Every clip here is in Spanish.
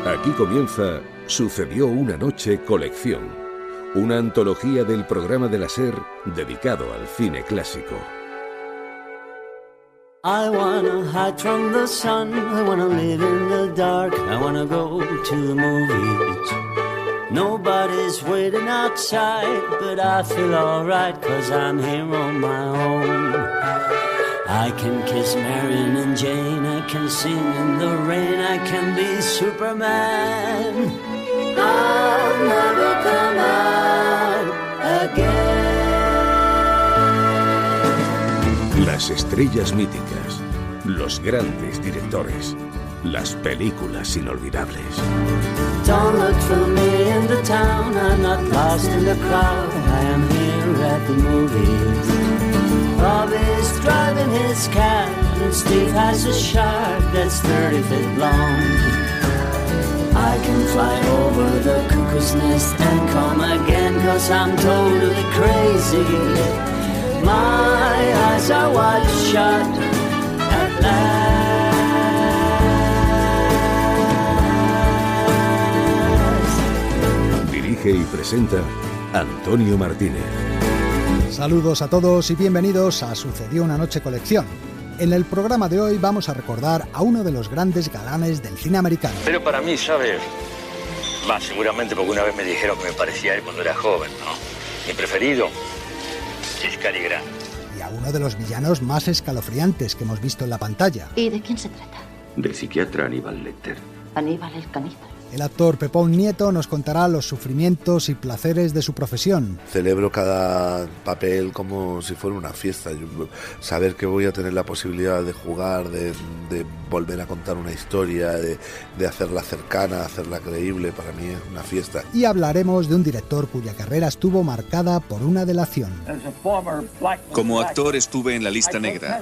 Aquí comienza Sucedió una noche colección, una antología del programa de la SER dedicado al cine clásico. I wanna hide from the sun, I wanna live in the dark, I wanna go to the movies. Nobody's waiting outside, but I feel alright, 'cause I'm here on my own. I can kiss Marion and Jane, I can sing in the rain, I can be Superman. I'll never come out again. Las estrellas míticas, los grandes directores, las películas inolvidables. Don't look for me in the town, I'm not lost in the crowd, I am here at the movies. Bob is driving his cat, and Steve has a shark that's 30 feet long. I can fly over the cuckoo's nest and come again, 'cause I'm totally crazy. My eyes are wide shut at last. Dirige y presenta Antonio Martínez. Saludos a todos y bienvenidos a Sucedió una noche colección. En el programa de hoy vamos a recordar a uno de los grandes galanes del cine americano. Pero para mí, ¿sabes? Más seguramente porque una vez me dijeron que me parecía a él cuando era joven, ¿no? Mi preferido es Cary Grant. Y a uno de los villanos más escalofriantes que hemos visto en la pantalla. ¿Y de quién se trata? Del psiquiatra Aníbal Lecter. Aníbal el caníbal. El actor Pepón Nieto nos contará los sufrimientos y placeres de su profesión. Celebro cada papel como si fuera una fiesta. Saber que voy a tener la posibilidad de jugar, de volver a contar una historia, de hacerla cercana, hacerla creíble, para mí es una fiesta. Y hablaremos de un director cuya carrera estuvo marcada por una delación. Como actor estuve en la lista negra.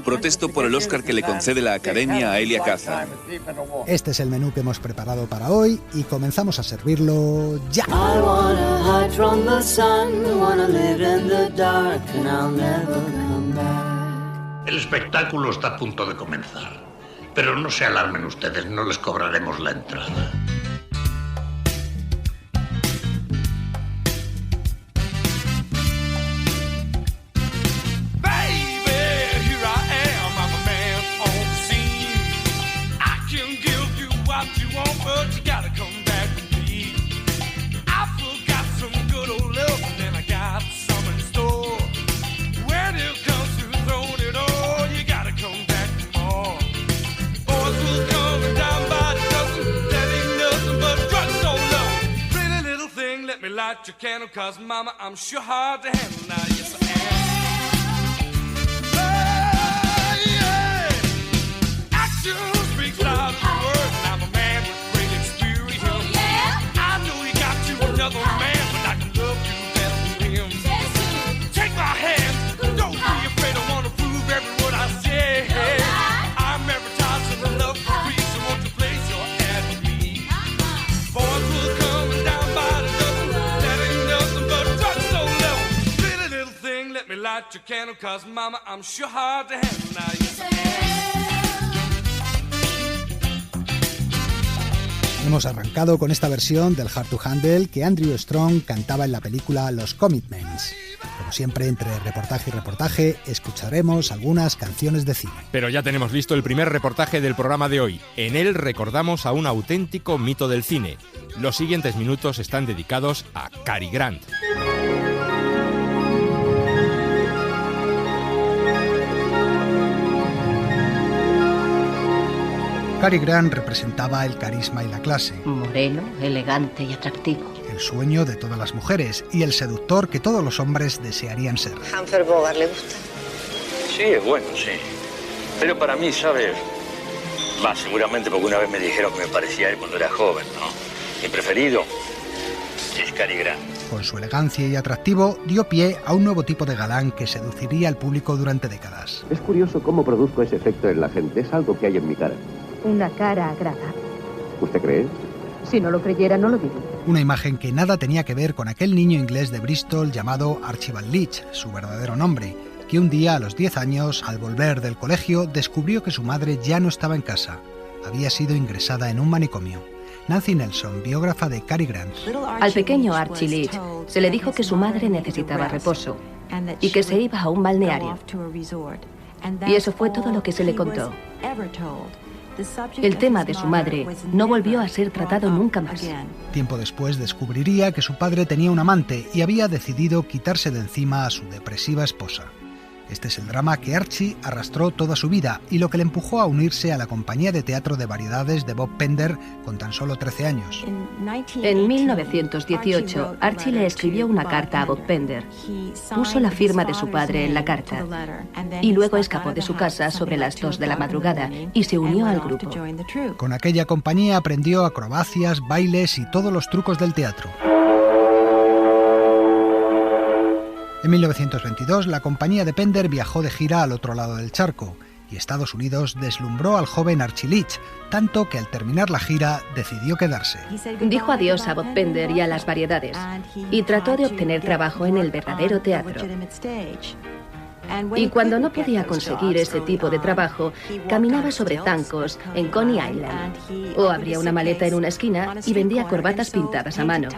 Protesto por el Oscar que le concede la Academia a Elia Kazan. Este es el menú que hemos preparado para hoy y comenzamos a servirlo ya. El espectáculo está a punto de comenzar, pero no se alarmen ustedes, no les cobraremos la entrada. Light your candle, 'cause mama, I'm sure hard to handle now, yes I am. Oh, yeah. Action speaks louder than words, and I'm a man with great experience. Oh, yeah. I know you got you another man, but I can love you better than him. Yes, take my hand, don't be afraid, I wanna prove every word I say. I'm advertising enough for free, so won't you place your ad with me? Boys will come down by the let me light your candle, 'cause mama, I'm sure hard to handle now, yes I am. Hemos arrancado con esta versión del Hard to Handle que Andrew Strong cantaba en la película Los Commitments. Como siempre, entre reportaje y reportaje, escucharemos algunas canciones de cine. Pero ya tenemos listo el primer reportaje del programa de hoy. En él recordamos a un auténtico mito del cine. Los siguientes minutos están dedicados a Cary Grant. Cary Grant representaba el carisma y la clase. Moreno, elegante y atractivo. El sueño de todas las mujeres y el seductor que todos los hombres desearían ser. Humphrey Bogart, ¿le gusta? Sí, es bueno, sí. Pero para mí, ¿sabes? Más seguramente porque una vez me dijeron que me parecía a él cuando era joven, ¿no? Mi preferido es Cary Grant. Con su elegancia y atractivo, dio pie a un nuevo tipo de galán que seduciría al público durante décadas. Es curioso cómo produzco ese efecto en la gente. Es algo que hay en mi cara. Una cara agradable. ¿Usted cree? Si no lo creyera, no lo diría. Una imagen que nada tenía que ver con aquel niño inglés de Bristol llamado Archibald Leach, su verdadero nombre, que un día a los 10 años, al volver del colegio, descubrió que su madre ya no estaba en casa. Había sido ingresada en un manicomio. Nancy Nelson, biógrafa de Cary Grant. Al pequeño Archie Leach se le dijo que su madre necesitaba reposo y que se iba a un balneario. Y eso fue todo lo que se le contó. El tema de su madre no volvió a ser tratado nunca más. Tiempo después descubriría que su padre tenía un amante y había decidido quitarse de encima a su depresiva esposa. Este es el drama que Archie arrastró toda su vida y lo que le empujó a unirse a la compañía de teatro de variedades de Bob Pender con tan solo 13 años. En 1918, Archie le escribió una carta a Bob Pender. Puso la firma de su padre en la carta y luego escapó de su casa sobre las 2 de la madrugada y se unió al grupo. Con aquella compañía aprendió acrobacias, bailes y todos los trucos del teatro. En 1922, la compañía de Pender viajó de gira al otro lado del charco y Estados Unidos deslumbró al joven Archie Leach, tanto que al terminar la gira decidió quedarse. Dijo adiós a Bob Pender y a las variedades y trató de obtener trabajo en el verdadero teatro. Y cuando no podía conseguir ese tipo de trabajo, caminaba sobre zancos en Coney Island o abría una maleta en una esquina y vendía corbatas pintadas a mano.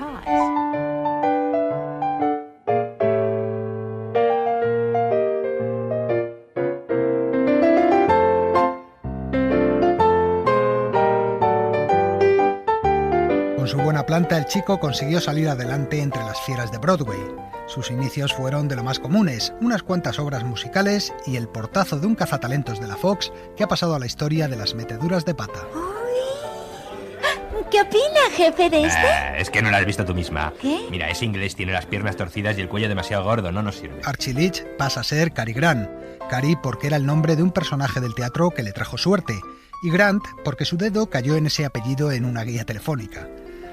Con su buena planta, el chico consiguió salir adelante entre las fieras de Broadway. Sus inicios fueron de lo más comunes, unas cuantas obras musicales y el portazo de un cazatalentos de la Fox que ha pasado a la historia de las meteduras de pata. ¿Qué opina, jefe, de este? Es que no la has visto tú misma. ¿Qué? Mira, es inglés, tiene las piernas torcidas y el cuello demasiado gordo, no nos sirve. Archie Leach pasa a ser Cary Grant. Cary porque era el nombre de un personaje del teatro que le trajo suerte, y Grant porque su dedo cayó en ese apellido en una guía telefónica.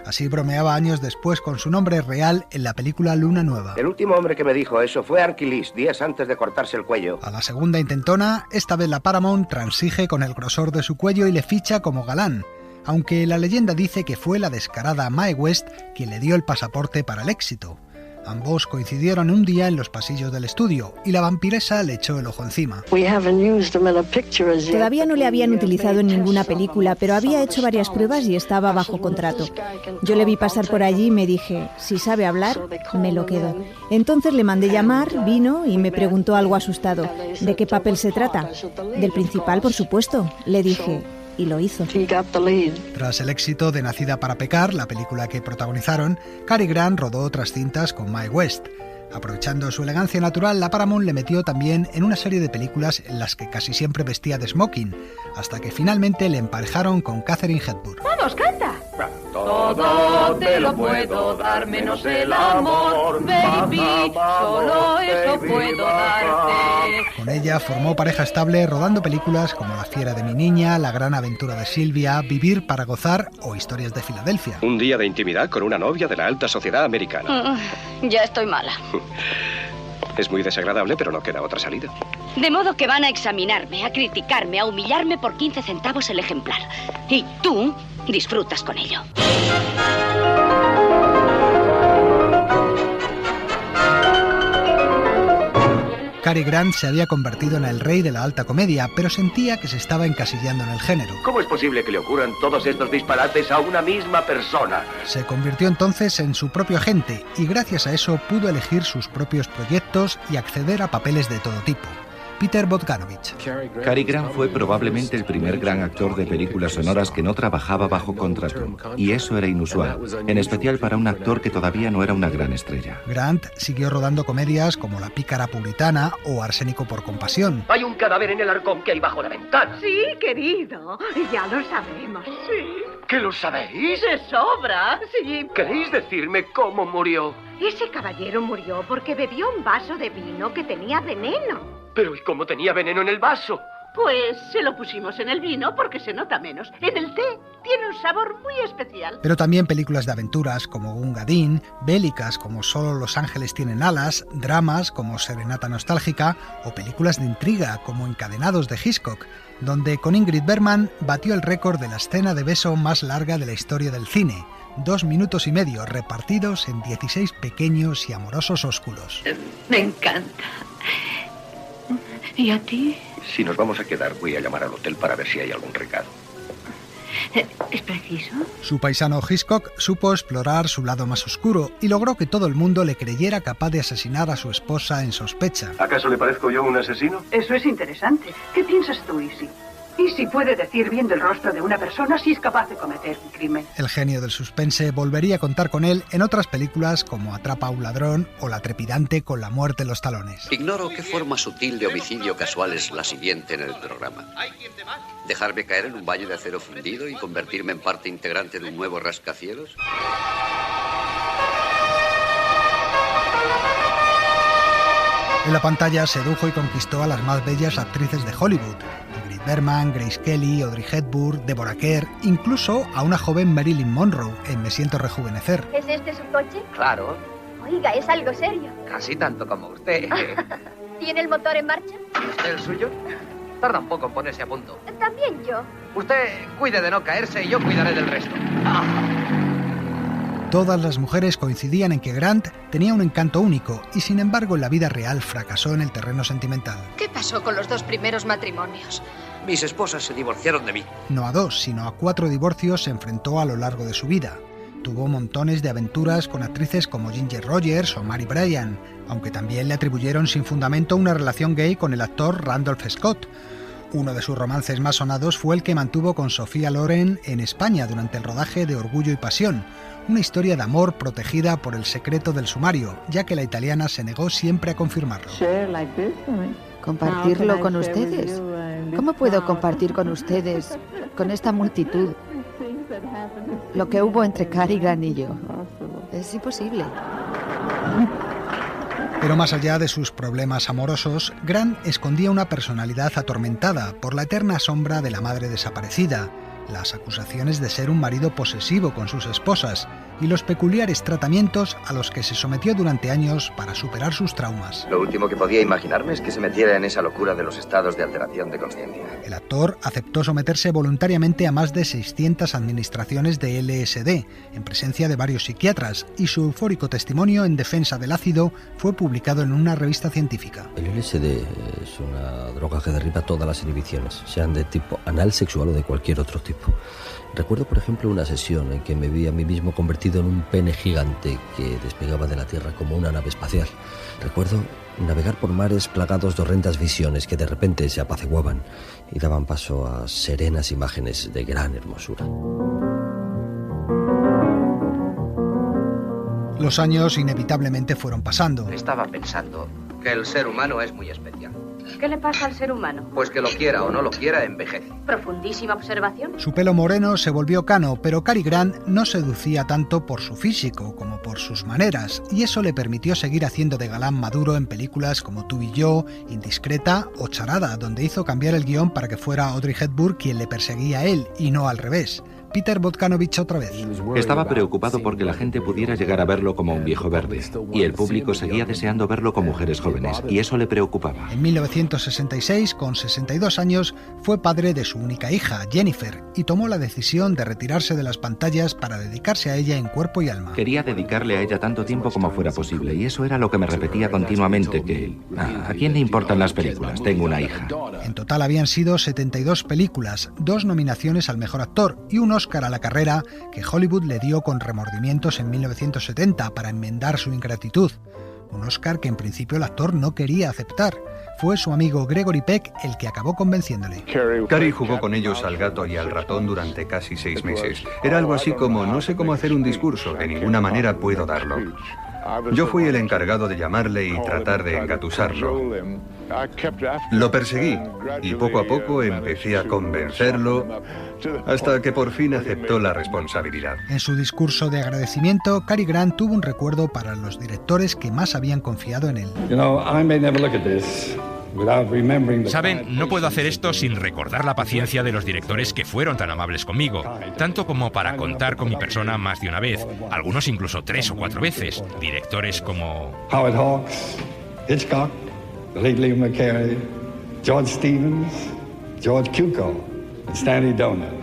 Así bromeaba años después con su nombre real en la película Luna Nueva. El último hombre que me dijo eso fue Archie Leach, días antes de cortarse el cuello. A la segunda intentona, esta vez la Paramount transige con el grosor de su cuello y le ficha como galán, aunque la leyenda dice que fue la descarada Mae West quien le dio el pasaporte para el éxito. Ambos coincidieron un día en los pasillos del estudio y la vampiresa le echó el ojo encima. Todavía no le habían utilizado en ninguna película, pero había hecho varias pruebas y estaba bajo contrato. Yo le vi pasar por allí y me dije, si sabe hablar, me lo quedo. Entonces le mandé llamar, vino y me preguntó algo asustado. ¿De qué papel se trata? Del principal, por supuesto. Le dije... y lo hizo. Tras el éxito de Nacida para pecar, la película que protagonizaron, Cary Grant rodó otras cintas con Mae West. Aprovechando su elegancia natural, la Paramount le metió también en una serie de películas en las que casi siempre vestía de smoking, hasta que finalmente le emparejaron con Katharine Hepburn. ¡Vamos, canta! Todo te lo puedo dar menos el amor, baby, solo eso puedo darte. Con ella formó pareja estable rodando películas como La fiera de mi niña, La gran aventura de Silvia, Vivir para gozar o Historias de Filadelfia. Un día de intimidad con una novia de la alta sociedad americana. Ya estoy mala. Es muy desagradable, pero no queda otra salida. De modo que van a examinarme, a criticarme, a humillarme por 15 centavos el ejemplar. Y tú disfrutas con ello. Cary Grant se había convertido en el rey de la alta comedia, pero sentía que se estaba encasillando en el género. ¿Cómo es posible que le ocurran todos estos disparates a una misma persona? Se convirtió entonces en su propio agente y gracias a eso pudo elegir sus propios proyectos y acceder a papeles de todo tipo. Peter Bogdanovich. Cary Grant fue probablemente el primer gran actor de películas sonoras que no trabajaba bajo contrato, y eso era inusual, en especial para un actor que todavía no era una gran estrella. Grant siguió rodando comedias como La pícara puritana o Arsénico por compasión. Hay un cadáver en el arcón que hay bajo la ventana. Sí, querido, ya lo sabemos, sí. ¿Qué lo sabéis? De sobra, sí. ¿Queréis decirme cómo murió? Ese caballero murió porque bebió un vaso de vino que tenía veneno. Pero ¿y cómo tenía veneno en el vaso? Pues se lo pusimos en el vino porque se nota menos. En el té tiene un sabor muy especial. Pero también películas de aventuras como Gungadin, bélicas como Solo los ángeles tienen alas, dramas como Serenata nostálgica o películas de intriga como Encadenados de Hitchcock, donde con Ingrid Bergman batió el récord de la escena de beso más larga de la historia del cine. 2 minutos y medio repartidos en 16 pequeños y amorosos ósculos. Me encanta. ¿Y a ti? Si nos vamos a quedar, voy a llamar al hotel para ver si hay algún recado. ¿Es preciso? Su paisano Hitchcock supo explorar su lado más oscuro y logró que todo el mundo le creyera capaz de asesinar a su esposa en sospecha. ¿Acaso le parezco yo un asesino? Eso es interesante. ¿Qué piensas tú, Easy? Easy puede decir viendo el rostro de una persona si es capaz de cometer un crimen. El genio del suspense volvería a contar con él en otras películas como Atrapa a un ladrón o la trepidante Con la muerte en los talones. Ignoro qué forma sutil de homicidio casual es la siguiente en el programa. ¿Dejarme caer en un baño de acero fundido y convertirme en parte integrante de un nuevo rascacielos? En la pantalla sedujo y conquistó a las más bellas actrices de Hollywood. Ingrid Bergman, Grace Kelly, Audrey Hepburn, Deborah Kerr, incluso a una joven Marilyn Monroe en Me siento rejuvenecer. ¿Es este su coche? Claro. Oiga, es algo serio. Casi tanto como usted. ¿Tiene el motor en marcha? ¿El suyo? Tarda un poco en ponerse a punto. También yo. Usted cuide de no caerse y yo cuidaré del resto. Todas las mujeres coincidían en que Grant tenía un encanto único y sin embargo en la vida real fracasó en el terreno sentimental. ¿Qué pasó con los 2 primeros matrimonios? Mis esposas se divorciaron de mí. No a 2, sino a 4 divorcios se enfrentó a lo largo de su vida. Tuvo montones de aventuras con actrices como Ginger Rogers o Mary Bryan, aunque también le atribuyeron sin fundamento una relación gay con el actor Randolph Scott. Uno de sus romances más sonados fue el que mantuvo con Sofía Loren en España durante el rodaje de Orgullo y Pasión, una historia de amor protegida por el secreto del sumario, ya que la italiana se negó siempre a confirmarlo. ¿Compartirlo con ustedes? ¿Cómo puedo compartir con ustedes, con esta multitud, lo que hubo entre Cary Grant y yo? Es imposible. Pero más allá de sus problemas amorosos, Grant escondía una personalidad atormentada por la eterna sombra de la madre desaparecida, las acusaciones de ser un marido posesivo con sus esposas y los peculiares tratamientos a los que se sometió durante años para superar sus traumas. Lo último que podía imaginarme es que se metiera en esa locura de los estados de alteración de conciencia. El actor aceptó someterse voluntariamente a más de 600 administraciones de LSD, en presencia de varios psiquiatras, y su eufórico testimonio en defensa del ácido fue publicado en una revista científica. El LSD es una droga que derriba todas las inhibiciones, sean de tipo anal, sexual o de cualquier otro tipo. Recuerdo, por ejemplo, una sesión en que me vi a mí mismo convertido en un pene gigante que despegaba de la Tierra como una nave espacial. Recuerdo navegar por mares plagados de horrendas visiones que de repente se apaciguaban y daban paso a serenas imágenes de gran hermosura. Los años inevitablemente fueron pasando. Estaba pensando que el ser humano es muy especial. ¿Qué le pasa al ser humano? Pues que lo quiera o no lo quiera, envejece. Profundísima observación. Su pelo moreno se volvió cano, pero Cary Grant no seducía tanto por su físico como por sus maneras, y eso le permitió seguir haciendo de galán maduro en películas como Tú y yo, Indiscreta o Charada, donde hizo cambiar el guión para que fuera Audrey Hepburn quien le perseguía a él y no al revés. Peter Bogdanovich otra vez. Estaba preocupado porque la gente pudiera llegar a verlo como un viejo verde, y el público seguía deseando verlo con mujeres jóvenes, y eso le preocupaba. En 1966, con 62 años, fue padre de su única hija, Jennifer, y tomó la decisión de retirarse de las pantallas para dedicarse a ella en cuerpo y alma. Quería dedicarle a ella tanto tiempo como fuera posible, y eso era lo que me repetía continuamente, que ¿a quién le importan las películas? Tengo una hija. En total habían sido 72 películas, 2 nominaciones al mejor actor y un Oscar a la carrera que Hollywood le dio con remordimientos en 1970 para enmendar su ingratitud. Un Oscar que en principio el actor no quería aceptar. Fue su amigo Gregory Peck el que acabó convenciéndole. Cary jugó con ellos al gato y al ratón durante casi 6 meses. Era algo así como: no sé cómo hacer un discurso, de ninguna manera puedo darlo. Yo fui el encargado de llamarle y tratar de engatusarlo. Lo perseguí y poco a poco empecé a convencerlo hasta que por fin aceptó la responsabilidad. En su discurso de agradecimiento, Cary Grant tuvo un recuerdo para los directores que más habían confiado en él. Saben, no puedo hacer esto sin recordar la paciencia de los directores que fueron tan amables conmigo, tanto como para contar con mi persona más de una vez, algunos incluso 3 o 4 veces. Directores como Howard Hawks, Hitchcock, Ridley McKay, George Stevens, George Cukor y Stanley Donen.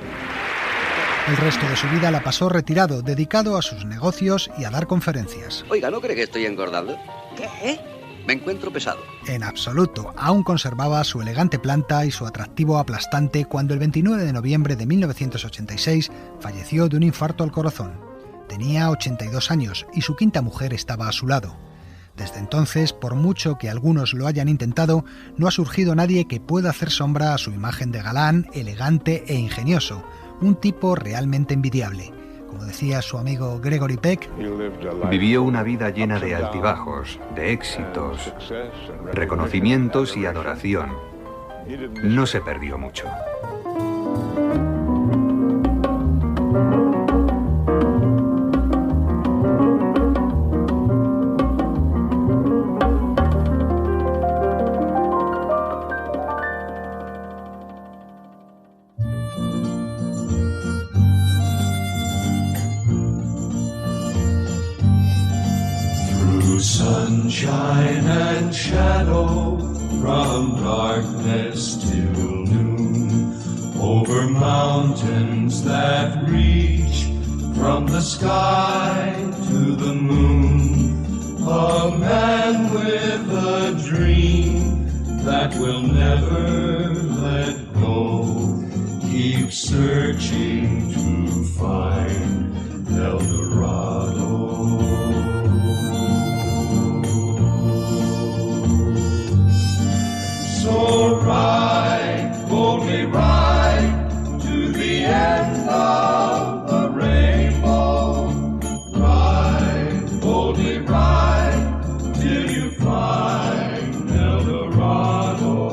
El resto de su vida la pasó retirado, dedicado a sus negocios y a dar conferencias. Oiga, ¿no cree que estoy engordando? ¿Qué? Me encuentro pesado. En absoluto. Aún conservaba su elegante planta y su atractivo aplastante cuando el 29 de noviembre de 1986 falleció de un infarto al corazón. Tenía 82 años y su quinta mujer estaba a su lado. Desde entonces, por mucho que algunos lo hayan intentado, no ha surgido nadie que pueda hacer sombra a su imagen de galán, elegante e ingenioso. Un tipo realmente envidiable. Como decía su amigo Gregory Peck, vivió una vida llena de altibajos, de éxitos, reconocimientos y adoración. No se perdió mucho. Sunshine and shadow, from darkness till noon, over mountains that reach from the sky to the moon, a man with a dream that will never let go, keep searching to find El Dorado. So ride, boldly ride, to the end of the rainbow. Ride, boldly ride, till you find El Dorado.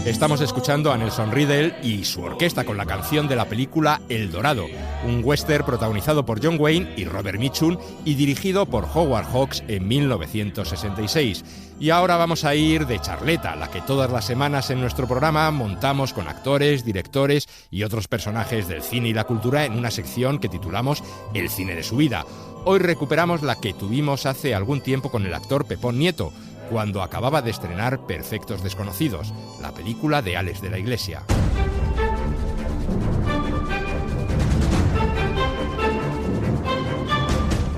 Estamos escuchando a Nelson Riddle y su orquesta con la canción de la película El Dorado, un western protagonizado por John Wayne y Robert Mitchum y dirigido por Howard Hawks en 1966. Y ahora vamos a ir de charleta, la que todas las semanas en nuestro programa montamos con actores, directores y otros personajes del cine y la cultura en una sección que titulamos El cine de su vida. Hoy recuperamos la que tuvimos hace algún tiempo con el actor Pepón Nieto, cuando acababa de estrenar Perfectos Desconocidos, la película de Alex de la Iglesia.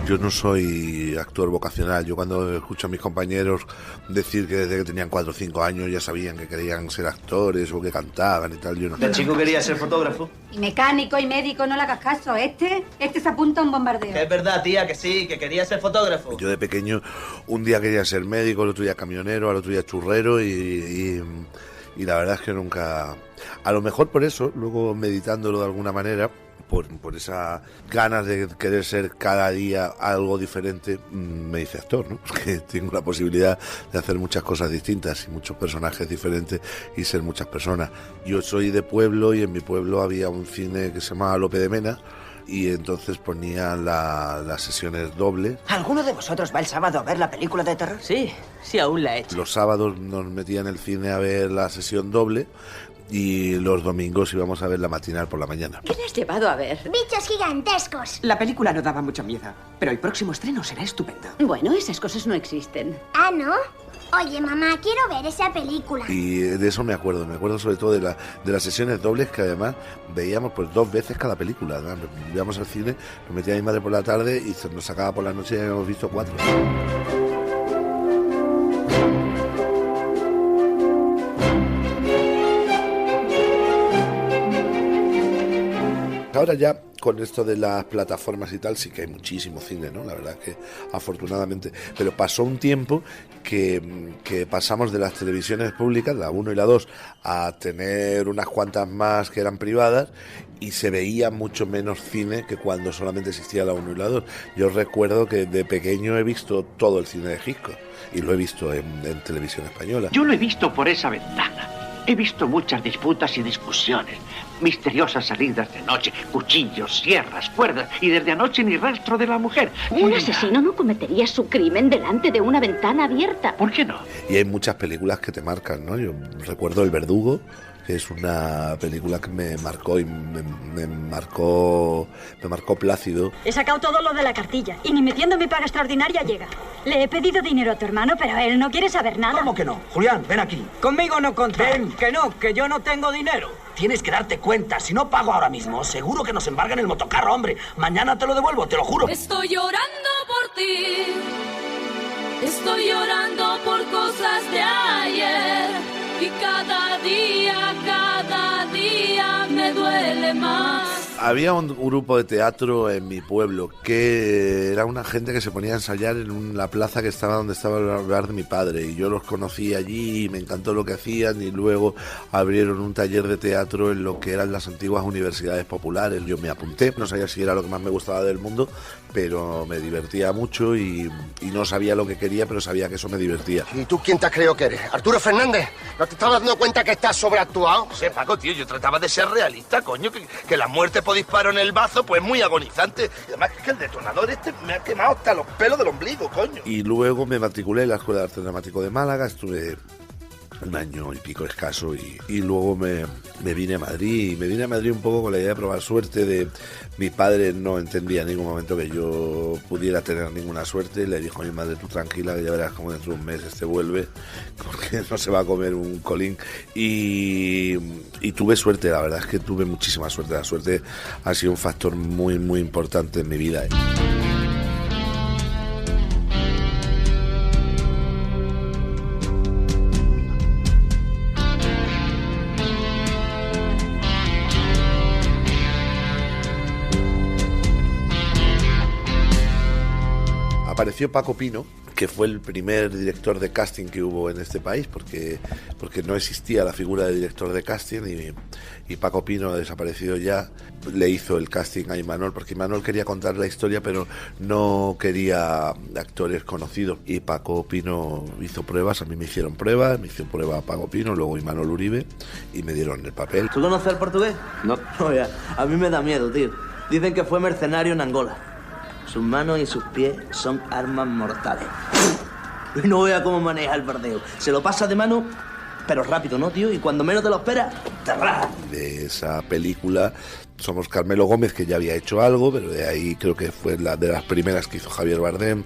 Yo no soy actor vocacional. Yo cuando escucho a mis compañeros decir que desde que tenían 4 o 5 años ya sabían que querían ser actores o que cantaban y tal, yo no. El chico quería ser fotógrafo. Y mecánico y médico, no le hagas caso. Este se apunta a un bombardeo. Que es verdad, tía, que sí, que quería ser fotógrafo. Yo de pequeño un día quería ser médico, el otro día camionero, al otro día churrero y la verdad es que nunca... A lo mejor por eso, luego meditándolo de alguna manera, por esas ganas de querer ser cada día algo diferente, me hice actor, ¿no? Porque tengo la posibilidad de hacer muchas cosas distintas y muchos personajes diferentes y ser muchas personas. Yo soy de pueblo y en mi pueblo había un cine que se llamaba Lope de Mena y entonces ponían las sesiones dobles. ¿Alguno de vosotros va el sábado a ver la película de terror? Sí, aún la he hecho. Los sábados nos metían en el cine a ver la sesión doble y los domingos íbamos a ver la matinal por la mañana. ¿Qué le has llevado a ver? Bichos gigantescos. La película no daba mucho miedo, pero el próximo estreno será estupendo. Bueno, esas cosas no existen. Ah, ¿no? Oye, mamá, quiero ver esa película. Y de eso me acuerdo sobre todo de las sesiones dobles que además veíamos pues 2 veces cada película, ¿no? Íbamos al cine, nos metía mi madre por la tarde y nos sacaba por la noche y habíamos visto 4. Ahora ya, con esto de las plataformas y tal, sí que hay muchísimo cine, ¿no? La verdad es que afortunadamente. Pero pasó un tiempo que pasamos de las televisiones públicas, la 1 y la 2, a tener unas cuantas más que eran privadas, y se veía mucho menos cine que cuando solamente existía la 1 y la 2. Yo recuerdo que de pequeño he visto todo el cine de Hitchcock, y lo he visto en televisión española. Yo lo he visto por esa ventana. He visto muchas disputas y discusiones, misteriosas salidas de noche, cuchillos, sierras, cuerdas, y desde anoche ni rastro de la mujer. Un asesino no cometería su crimen delante de una ventana abierta. ¿Por qué no? Y hay muchas películas que te marcan, ¿no? Yo recuerdo El Verdugo, que es una película que me marcó y me marcó plácido. He sacado todo lo de la cartilla y ni metiendo mi paga extraordinaria llega. Le he pedido dinero a tu hermano, pero él no quiere saber nada. ¿Cómo que no? Julián, ven aquí. Conmigo no contar. Ven. Que yo no tengo dinero. Tienes que darte cuenta. Si no pago ahora mismo, seguro que nos embargan el motocarro, hombre. Mañana te lo devuelvo, te lo juro. Estoy llorando por ti. Estoy llorando por cosas de ayer. Y cada día me duele más. Había un grupo de teatro en mi pueblo que era una gente que se ponía a ensayar en la plaza que estaba donde estaba el hogar de mi padre, y yo los conocí allí y me encantó lo que hacían, y luego abrieron un taller de teatro en lo que eran las antiguas universidades populares. Yo me apunté, no sabía si era lo que más me gustaba del mundo, pero me divertía mucho y no sabía lo que quería, pero sabía que eso me divertía. ¿Y tú quién te has creído que eres? ¿Arturo Fernández? ¿No te estás dando cuenta que estás sobreactuado? Sí, Paco, tío, yo trataba de ser realista, coño, que la muerte por disparo en el bazo, pues muy agonizante. Y además que el detonador me ha quemado hasta los pelos del ombligo, coño. Y luego me matriculé en la Escuela de Arte Dramático de Málaga, estuve un año y pico escaso, y luego me vine a Madrid, y me vine a Madrid un poco con la idea de probar suerte. Mi padre no entendía en ningún momento que yo pudiera tener ninguna suerte. Le dijo a mi madre: tú tranquila, que ya verás como dentro de un mes este vuelve, porque no se va a comer un colín. Y tuve suerte, la verdad es que tuve muchísima suerte. La suerte ha sido un factor muy, muy importante en mi vida. Apareció Paco Pino, que fue el primer director de casting que hubo en este país, porque no existía la figura de director de casting, y Paco Pino ha desaparecido ya. Le hizo el casting a Imanol, porque Imanol quería contar la historia, pero no quería actores conocidos, y Paco Pino hizo pruebas. A mí me hicieron pruebas, me hizo prueba Paco Pino, luego Imanol Uribe, y me dieron el papel. ¿Tú conoces el portugués? No. Oye, a mí me da miedo, tío. Dicen que fue mercenario en Angola. Sus manos y sus pies son armas mortales. Y no vea cómo maneja el bardeo. Se lo pasa de mano, pero rápido, ¿no, tío? Y cuando menos te lo esperas, te raja. De esa película somos Carmelo Gómez, que ya había hecho algo, pero de ahí creo que fue la de las primeras que hizo Javier Bardem,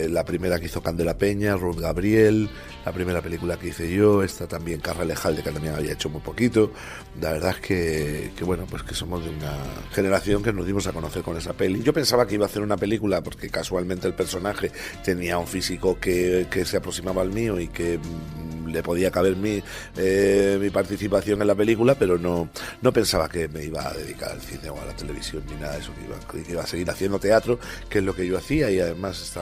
la primera que hizo Candela Peña, Ruth Gabriel, la primera película que hice yo, esta también Carra Lejalde, que también había hecho muy poquito. La verdad es que bueno, pues que somos de una generación que nos dimos a conocer con esa peli. Yo pensaba que iba a hacer una película porque casualmente el personaje tenía un físico que se aproximaba al mío y que le podía caber mi participación en la película, pero no pensaba que me iba a dedicar al cine o a la televisión ni nada de eso, que iba a seguir haciendo teatro, que es lo que yo hacía, y además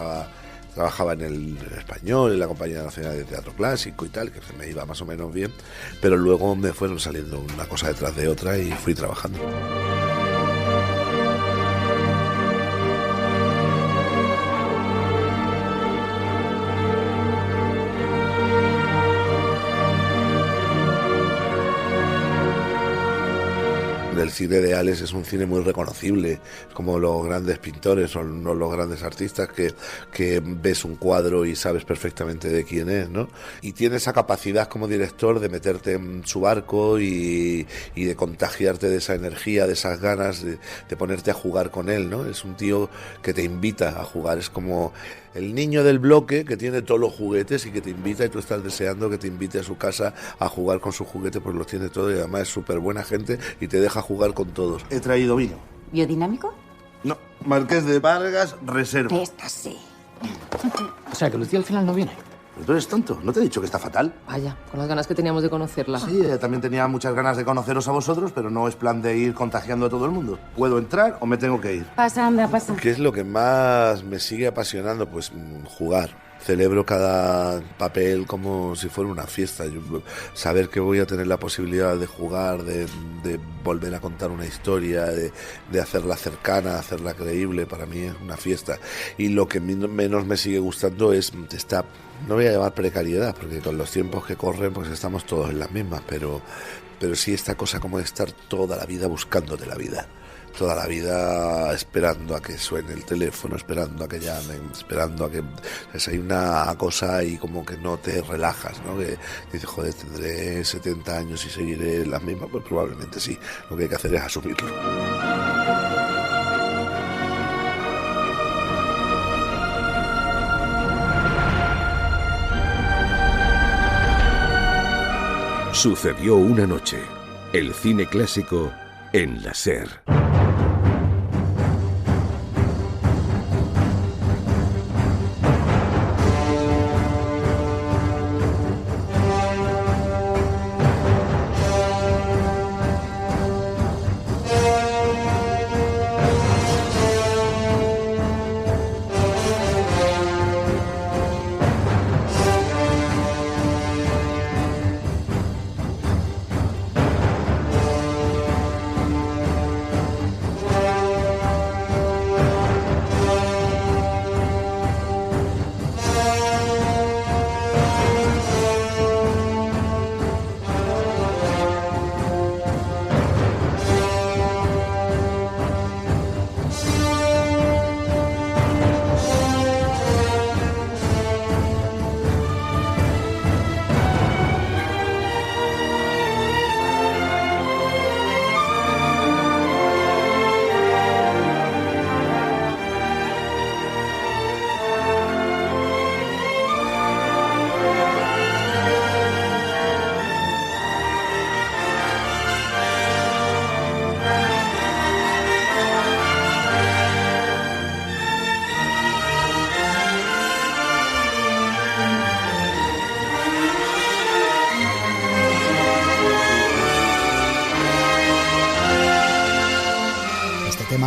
trabajaba en el Español, en la Compañía Nacional de Teatro Clásico y tal, que se me iba más o menos bien, pero luego me fueron saliendo una cosa detrás de otra y fui trabajando. El cine de Alex es un cine muy reconocible, como los grandes pintores o los grandes artistas que ves un cuadro y sabes perfectamente de quién es, ¿no? Y tiene esa capacidad como director de meterte en su barco y de contagiarte de esa energía, de esas ganas de ponerte a jugar con él, ¿no? Es un tío que te invita a jugar, es como el niño del bloque que tiene todos los juguetes y que te invita, y tú estás deseando que te invite a su casa a jugar con sus juguetes, pues los tiene todos, y además es súper buena gente y te deja jugar con todos. He traído vino. ¿Biodinámico? No, Marqués de Vargas, reserva. Esta sí. O sea, que Lucía al final no viene. Pero tú eres tonto, ¿no te he dicho que está fatal? Vaya, con las ganas que teníamos de conocerla. Sí, también tenía muchas ganas de conoceros a vosotros, pero no es plan de ir contagiando a todo el mundo. ¿Puedo entrar o me tengo que ir? Pasa, anda, pasa. ¿Qué es lo que más me sigue apasionando? Pues jugar. Celebro cada papel como si fuera una fiesta. Saber que voy a tener la posibilidad de jugar, de volver a contar una historia, de hacerla cercana, hacerla creíble, para mí es una fiesta. Y lo que menos me sigue gustando es esta, no voy a llamar precariedad, porque con los tiempos que corren pues estamos todos en las mismas, pero sí esta cosa como de estar toda la vida buscándote la vida. Toda la vida esperando a que suene el teléfono, esperando a que llamen, esperando a que... Pues hay una cosa ahí como que no te relajas, ¿no? Que dices, joder, tendré 70 años y seguiré las mismas. Pues probablemente sí. Lo que hay que hacer es asumirlo. Sucedió una noche. El cine clásico en la SER.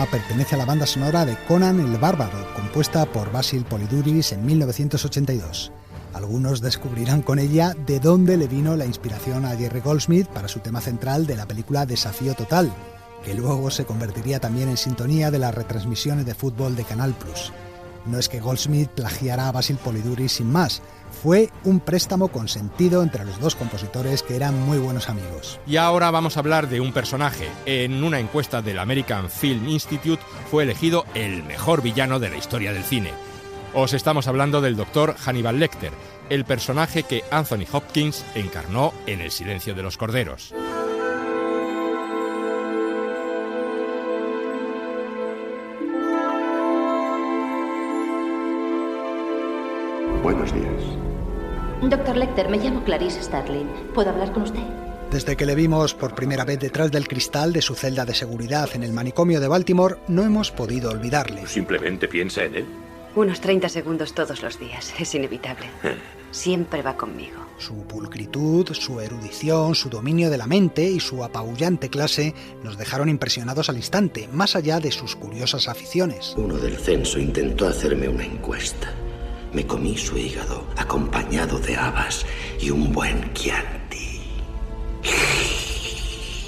Pertenece a la banda sonora de Conan el Bárbaro, compuesta por Basil Poliduris en 1982. Algunos descubrirán con ella de dónde le vino la inspiración a Jerry Goldsmith para su tema central de la película Desafío Total, que luego se convertiría también en sintonía de las retransmisiones de fútbol de Canal Plus. No es que Goldsmith plagiara a Basil Poliduris sin más, fue un préstamo consentido entre los dos compositores que eran muy buenos amigos. Y ahora vamos a hablar de un personaje. En una encuesta del American Film Institute fue elegido el mejor villano de la historia del cine. Os estamos hablando del Dr. Hannibal Lecter, el personaje que Anthony Hopkins encarnó en El silencio de los corderos. Buenos días. Doctor Lecter, me llamo Clarice Starling. ¿Puedo hablar con usted? Desde que le vimos por primera vez detrás del cristal de su celda de seguridad en el manicomio de Baltimore, no hemos podido olvidarle. Simplemente piensa en él. Unos 30 segundos todos los días. Es inevitable. Siempre va conmigo. Su pulcritud, su erudición, su dominio de la mente y su apabullante clase nos dejaron impresionados al instante, más allá de sus curiosas aficiones. Uno del censo intentó hacerme una encuesta. Me comí su hígado, acompañado de habas y un buen Chianti.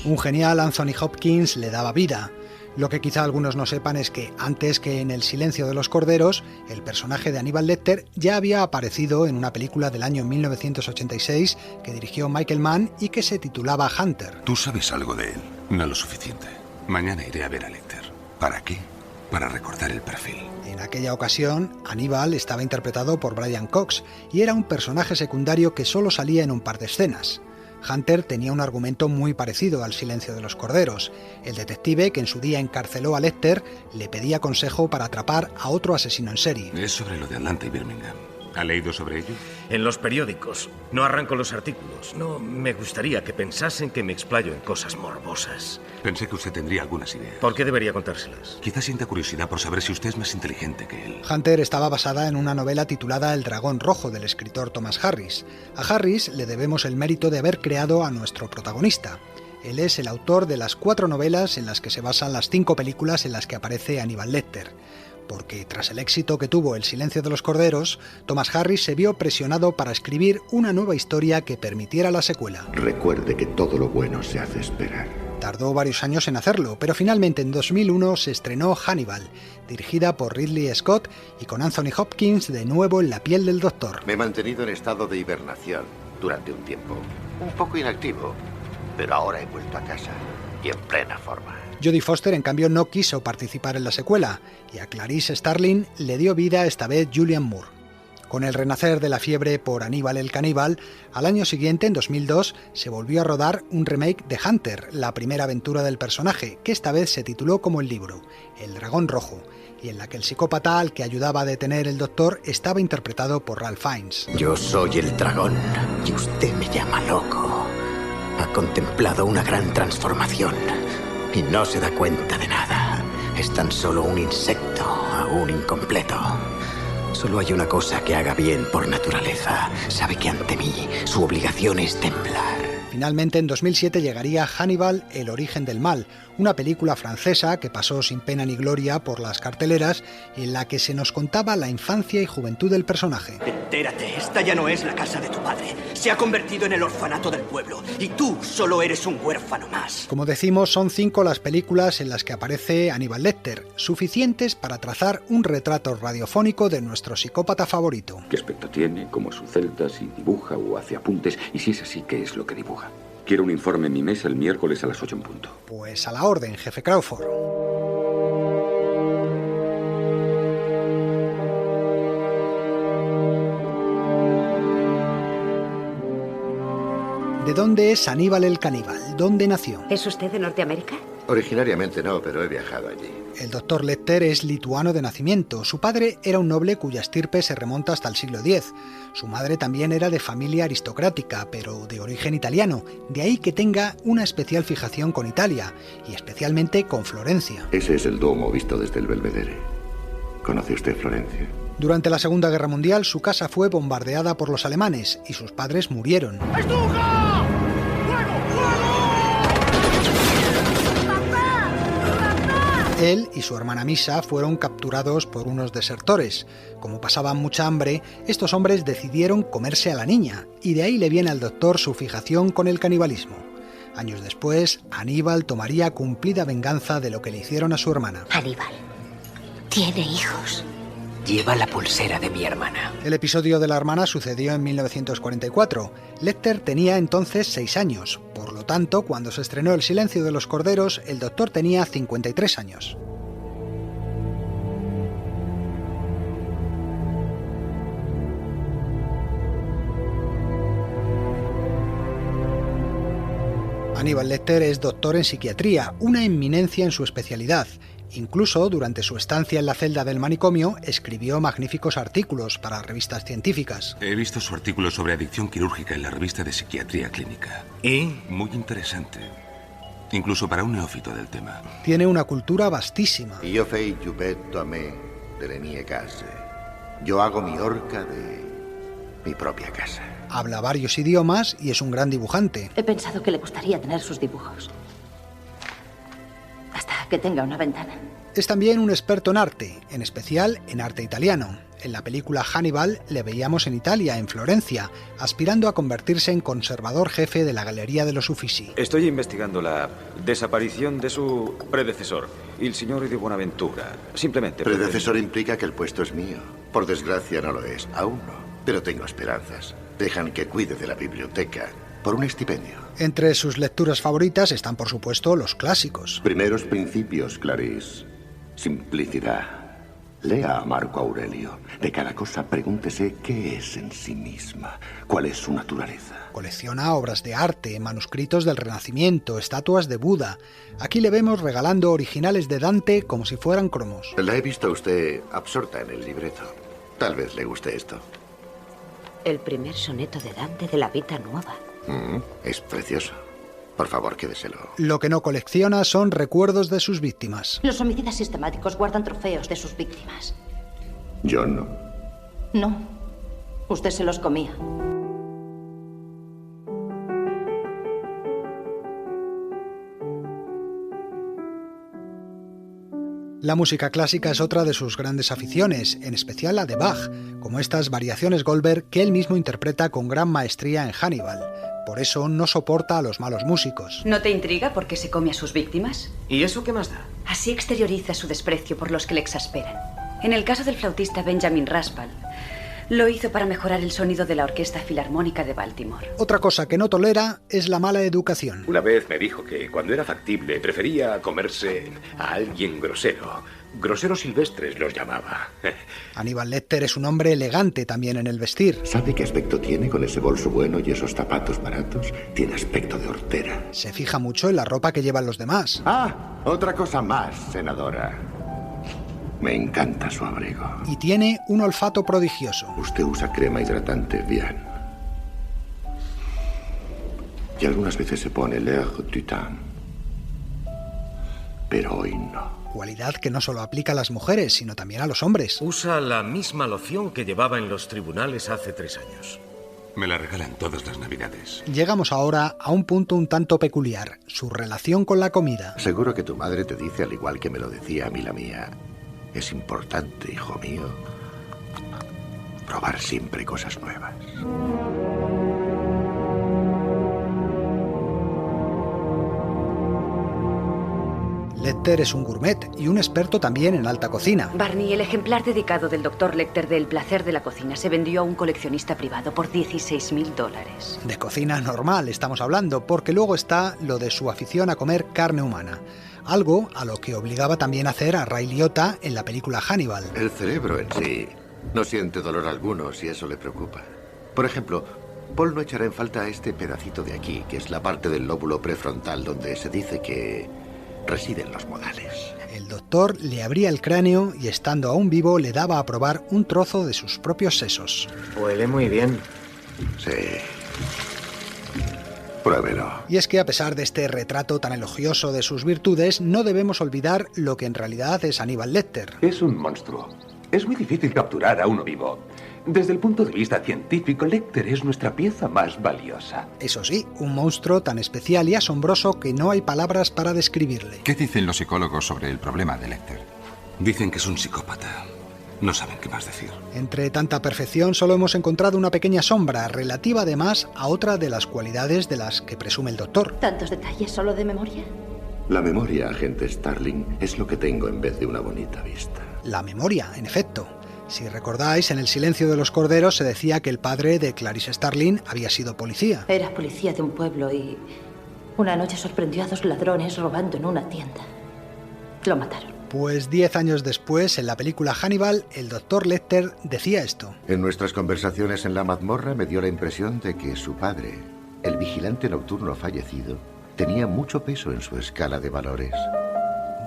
Un genial Anthony Hopkins le daba vida. Lo que quizá algunos no sepan es que, antes que en El silencio de los corderos, el personaje de Hannibal Lecter ya había aparecido en una película del año 1986 que dirigió Michael Mann y que se titulaba Hunter. Tú sabes algo de él, no lo suficiente. Mañana iré a ver a Lecter. ¿Para qué? Para recordar el perfil. En aquella ocasión, Hannibal estaba interpretado por Brian Cox y era un personaje secundario que solo salía en un par de escenas. Hunter tenía un argumento muy parecido al silencio de los corderos. El detective que en su día encarceló a Lecter le pedía consejo para atrapar a otro asesino en serie. Es sobre lo de Atlanta y Birmingham. ¿Ha leído sobre ello? En los periódicos. No arranco los artículos. No me gustaría que pensasen que me explayo en cosas morbosas. Pensé que usted tendría algunas ideas. ¿Por qué debería contárselas? Quizás sienta curiosidad por saber si usted es más inteligente que él. Hunter estaba basada en una novela titulada El dragón rojo del escritor Thomas Harris. A Harris le debemos el mérito de haber creado a nuestro protagonista. Él es el autor de las 4 novelas en las que se basan las 5 películas en las que aparece Hannibal Lecter. Porque tras el éxito que tuvo El silencio de los corderos, Thomas Harris se vio presionado para escribir una nueva historia que permitiera la secuela. Recuerde que todo lo bueno se hace esperar. Tardó varios años en hacerlo, pero finalmente en 2001 se estrenó Hannibal, dirigida por Ridley Scott y con Anthony Hopkins de nuevo en la piel del doctor. Me he mantenido en estado de hibernación durante un tiempo. Un poco inactivo, pero ahora he vuelto a casa y en plena forma. Jodie Foster, en cambio, no quiso participar en la secuela, y a Clarice Starling le dio vida esta vez Julianne Moore. Con el renacer de la fiebre por Aníbal el caníbal, al año siguiente, en 2002, se volvió a rodar un remake de Hunter, la primera aventura del personaje, que esta vez se tituló como el libro, El dragón rojo, y en la que el psicópata al que ayudaba a detener el doctor estaba interpretado por Ralph Fiennes. Yo soy el dragón y usted me llama loco. Ha contemplado una gran transformación y no se da cuenta de nada. Es tan solo un insecto, aún incompleto. Solo hay una cosa que haga bien por naturaleza. Sabe que ante mí su obligación es temblar. Finalmente, en 2007 llegaría Hannibal, El origen del mal, una película francesa que pasó sin pena ni gloria por las carteleras y en la que se nos contaba la infancia y juventud del personaje. Entérate, esta ya no es la casa de tu padre. Se ha convertido en el orfanato del pueblo y tú solo eres un huérfano más. Como decimos, son 5 las películas en las que aparece Hannibal Lecter, suficientes para trazar un retrato radiofónico de nuestro psicópata favorito. ¿Qué aspecto tiene? ¿Cómo es su celda? ¿Si dibuja o hace apuntes? Y si es así, ¿qué es lo que dibuja? Quiero un informe en mi mesa el miércoles a las 8 en punto. Pues a la orden, jefe Crawford. ¿De dónde es Aníbal el caníbal? ¿Dónde nació? ¿Es usted de Norteamérica? Originariamente no, pero he viajado allí. El doctor Lecter es lituano de nacimiento. Su padre era un noble cuya estirpe se remonta hasta el siglo X. Su madre también era de familia aristocrática, pero de origen italiano. De ahí que tenga una especial fijación con Italia, y especialmente con Florencia. Ese es el Duomo visto desde el Belvedere. ¿Conoce usted Florencia? Durante la Segunda Guerra Mundial, su casa fue bombardeada por los alemanes y sus padres murieron. Él y su hermana Misa fueron capturados por unos desertores. Como pasaban mucha hambre, estos hombres decidieron comerse a la niña, y de ahí le viene al doctor su fijación con el canibalismo. Años después, Aníbal tomaría cumplida venganza de lo que le hicieron a su hermana. Aníbal, ¿tiene hijos? Lleva la pulsera de mi hermana. El episodio de la hermana sucedió en 1944. Lecter tenía entonces 6 años. Por lo tanto, cuando se estrenó El silencio de los corderos, el doctor tenía 53 años. Aníbal Lecter es doctor en psiquiatría, una eminencia en su especialidad. Incluso, durante su estancia en la celda del manicomio, escribió magníficos artículos para revistas científicas. He visto su artículo sobre adicción quirúrgica en la revista de Psiquiatría Clínica. ¿Y? Muy interesante. Incluso para un neófito del tema. Tiene una cultura vastísima. Yo fei giubetto a me delle mie case. Yo hago mi horca de mi propia casa. Habla varios idiomas y es un gran dibujante. He pensado que le gustaría tener sus dibujos. Hasta que tenga una ventana. Es también un experto en arte, en especial en arte italiano. En la película Hannibal le veíamos en Italia, en Florencia, aspirando a convertirse en conservador jefe de la Galería de los Uffizi. Estoy investigando la desaparición de su predecesor, el signore di Buonaventura. Simplemente... Predecesor implica que el puesto es mío. Por desgracia no lo es, aún no. Pero tengo esperanzas. Dejan que cuide de la biblioteca por un estipendio. Entre sus lecturas favoritas están, por supuesto, los clásicos. Primeros principios, Clarice. Simplicidad. Lea a Marco Aurelio. De cada cosa pregúntese qué es en sí misma, cuál es su naturaleza. Colecciona obras de arte, manuscritos del Renacimiento, estatuas de Buda. Aquí le vemos regalando originales de Dante como si fueran cromos. La he visto a usted absorta en el libreto. Tal vez le guste esto. El primer soneto de Dante de la Vita Nueva. Es precioso. Por favor, quédeselo. Lo que no colecciona son recuerdos de sus víctimas. Los homicidas sistemáticos guardan trofeos de sus víctimas. Yo no. No. Usted se los comía. La música clásica es otra de sus grandes aficiones, en especial la de Bach, como estas variaciones Goldberg que él mismo interpreta con gran maestría en Hannibal. Por eso no soporta a los malos músicos. ¿No te intriga por qué se come a sus víctimas? ¿Y eso qué más da? Así exterioriza su desprecio por los que le exasperan. En el caso del flautista Benjamin Raspal, lo hizo para mejorar el sonido de la Orquesta Filarmónica de Baltimore. Otra cosa que no tolera es la mala educación. Una vez me dijo que cuando era factible prefería comerse a alguien grosero. Groseros silvestres los llamaba. Hannibal Lecter es un hombre elegante también en el vestir. ¿Sabe qué aspecto tiene con ese bolso bueno y esos zapatos baratos? Tiene aspecto de hortera. Se fija mucho en la ropa que llevan los demás. Otra cosa más, senadora. Me encanta su abrigo. Y tiene un olfato prodigioso. Usted usa crema hidratante bien. Y algunas veces se pone l'air du temps. Pero hoy no. Cualidad que no solo aplica a las mujeres, sino también a los hombres. Usa la misma loción que llevaba en los tribunales hace 3 años. Me la regalan todas las navidades. Llegamos ahora a un punto un tanto peculiar, su relación con la comida. Seguro que tu madre te dice, al igual que me lo decía a mí la mía, es importante, hijo mío, probar siempre cosas nuevas. Lecter es un gourmet y un experto también en alta cocina. Barney, el ejemplar dedicado del Dr. Lecter de El placer de la cocina se vendió a un coleccionista privado por $16.000. De cocina normal estamos hablando, porque luego está lo de su afición a comer carne humana. Algo a lo que obligaba también a hacer a Ray Liotta en la película Hannibal. El cerebro en sí no siente dolor alguno si eso le preocupa. Por ejemplo, Paul no echará en falta este pedacito de aquí, que es la parte del lóbulo prefrontal donde se dice que residen los modales. El doctor le abría el cráneo y, estando aún vivo, le daba a probar un trozo de sus propios sesos. Huele muy bien. Sí. Pruébelo. Y es que, a pesar de este retrato tan elogioso de sus virtudes, no debemos olvidar lo que en realidad es Hannibal Lecter. Es un monstruo. Es muy difícil capturar a uno vivo. Desde el punto de vista científico, Lecter es nuestra pieza más valiosa. Eso sí, un monstruo tan especial y asombroso que no hay palabras para describirle. ¿Qué dicen los psicólogos sobre el problema de Lecter? Dicen que es un psicópata. No saben qué más decir. Entre tanta perfección solo hemos encontrado una pequeña sombra, relativa además a otra de las cualidades de las que presume el doctor. ¿Tantos detalles solo de memoria? La memoria, agente Starling, es lo que tengo en vez de una bonita vista. La memoria, en efecto. Si recordáis, en El silencio de los corderos se decía que el padre de Clarice Starling había sido policía. Era policía de un pueblo y una noche sorprendió a 2 ladrones robando en una tienda. Lo mataron. Pues 10 años después, en la película Hannibal, el doctor Lecter decía esto. En nuestras conversaciones en la mazmorra me dio la impresión de que su padre, el vigilante nocturno fallecido, tenía mucho peso en su escala de valores.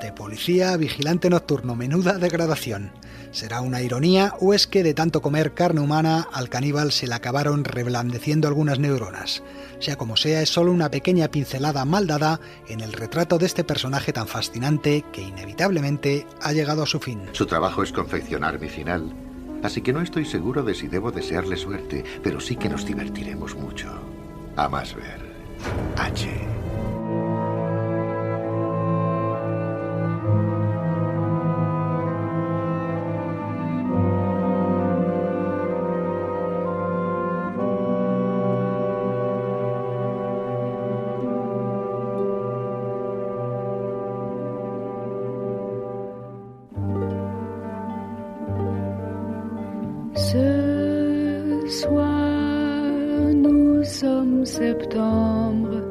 De policía a vigilante nocturno, menuda degradación. ¿Será una ironía o es que de tanto comer carne humana al caníbal se le acabaron reblandeciendo algunas neuronas? Sea como sea, es solo una pequeña pincelada mal dada en el retrato de este personaje tan fascinante que inevitablemente ha llegado a su fin. Su trabajo es confeccionar mi final, así que no estoy seguro de si debo desearle suerte, pero sí que nos divertiremos mucho. A más ver. H. Ce soir, nous sommes septembre,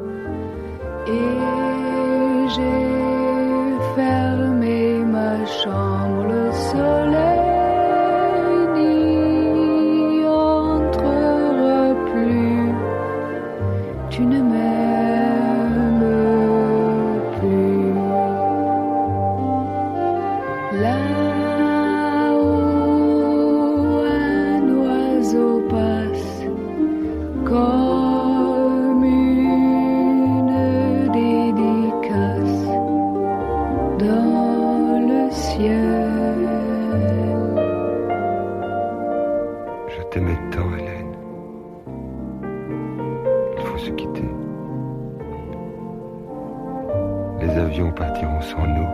les avions partiront sans nous.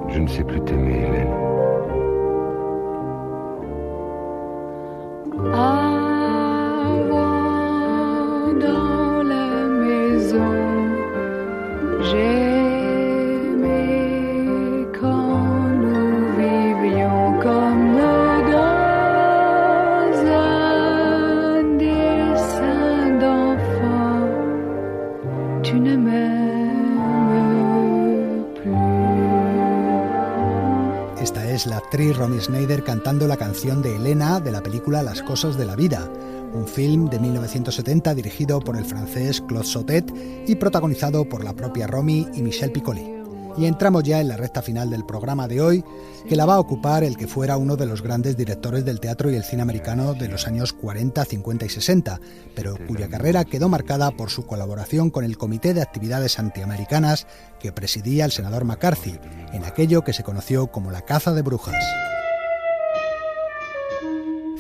Je ne sais plus t'aimer, Hélène. Avant dans la maison, j'aimais quand nous vivions comme dans un dessin d'enfant. Tu ne m'aimes plus. Esta es la actriz Romy Schneider cantando la canción de Elena de la película Las cosas de la vida, un film de 1970 dirigido por el francés Claude Sautet y protagonizado por la propia Romy y Michel Piccoli. Y entramos ya en la recta final del programa de hoy, que la va a ocupar el que fuera uno de los grandes directores del teatro y el cine americano de los años 40, 50 y 60, pero cuya carrera quedó marcada por su colaboración con el Comité de Actividades Antiamericanas que presidía el senador McCarthy, en aquello que se conoció como la caza de brujas.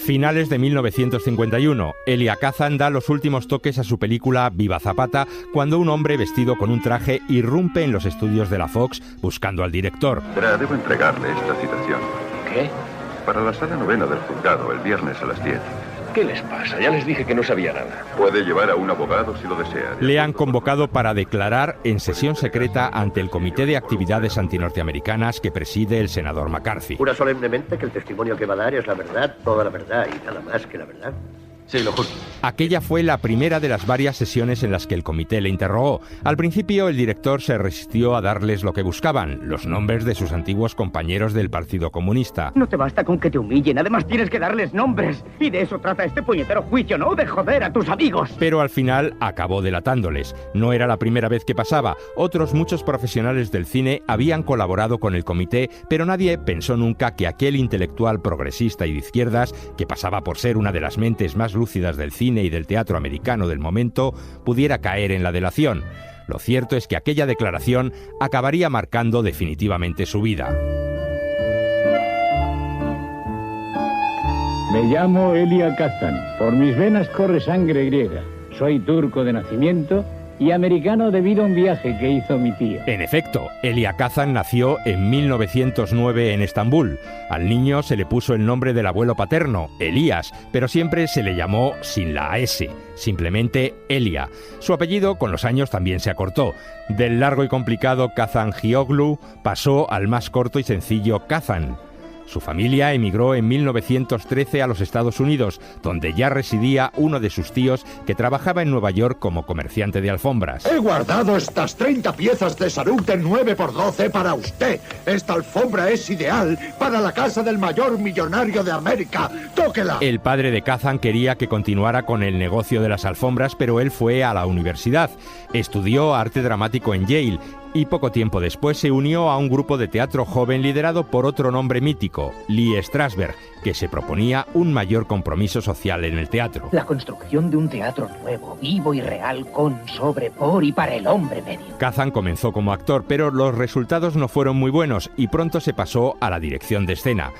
Finales de 1951, Elia Kazan da los últimos toques a su película Viva Zapata cuando un hombre vestido con un traje irrumpe en los estudios de la Fox buscando al director. Verá, debo entregarle esta citación. ¿Qué? Para la sala novena del juzgado, el viernes a las 10. ¿Qué les pasa? Ya les dije que no sabía nada. Puede llevar a un abogado si lo desea. Le han convocado para declarar en sesión secreta ante el Comité de Actividades Antinorteamericanas que preside el senador McCarthy. Jura solemnemente que el testimonio que va a dar es la verdad, toda la verdad y nada más que la verdad. Sí, lo juro. Aquella fue la primera de las varias sesiones en las que el comité le interrogó. Al principio, el director se resistió a darles lo que buscaban, los nombres de sus antiguos compañeros del Partido Comunista. No te basta con que te humillen, además tienes que darles nombres. Y de eso trata este puñetero juicio, ¿no? De joder a tus amigos. Pero al final acabó delatándoles. No era la primera vez que pasaba. Otros muchos profesionales del cine habían colaborado con el comité, pero nadie pensó nunca que aquel intelectual progresista y de izquierdas, que pasaba por ser una de las mentes más lúcidas del cine y del teatro americano del momento, pudiera caer en la delación. Lo cierto es que aquella declaración acabaría marcando definitivamente su vida. Me llamo Elia Kazan. Por mis venas corre sangre griega. Soy turco de nacimiento y americano debido a un viaje que hizo mi tío. En efecto, Elia Kazan nació en 1909 en Estambul. Al niño se le puso el nombre del abuelo paterno, Elías, pero siempre se le llamó sin la S, simplemente Elia. Su apellido con los años también se acortó. Del largo y complicado Kazangioglu pasó al más corto y sencillo Kazan. Su familia emigró en 1913 a los Estados Unidos, donde ya residía uno de sus tíos que trabajaba en Nueva York como comerciante de alfombras. He guardado estas 30 piezas de saruk de 9x12 para usted. Esta alfombra es ideal para la casa del mayor millonario de América. ¡Tóquela! El padre de Kazan quería que continuara con el negocio de las alfombras, pero él fue a la universidad. Estudió arte dramático en Yale y poco tiempo después se unió a un grupo de teatro joven liderado por otro nombre mítico, Lee Strasberg, que se proponía un mayor compromiso social en el teatro. La construcción de un teatro nuevo, vivo y real, con, sobre, por y para el hombre medio. Kazan comenzó como actor, pero los resultados no fueron muy buenos y pronto se pasó a la dirección de escena.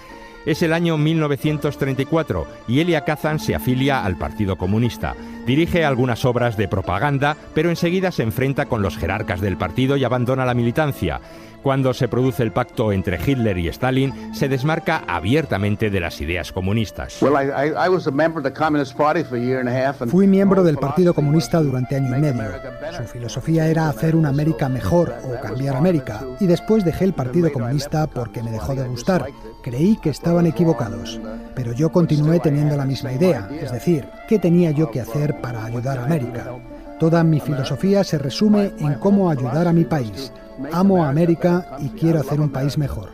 Es el año 1934 y Elia Kazan se afilia al Partido Comunista. Dirige algunas obras de propaganda, pero enseguida se enfrenta con los jerarcas del partido y abandona la militancia. Cuando se produce el pacto entre Hitler y Stalin, se desmarca abiertamente de las ideas comunistas. Fui miembro del Partido Comunista durante año y medio. Su filosofía era hacer una América mejor o cambiar América, y después dejé el Partido Comunista porque me dejó de gustar. Creí que estaban equivocados, pero yo continué teniendo la misma idea, es decir, ¿qué tenía yo que hacer para ayudar a América? Toda mi filosofía se resume en cómo ayudar a mi país. Amo a América y quiero hacer un país mejor.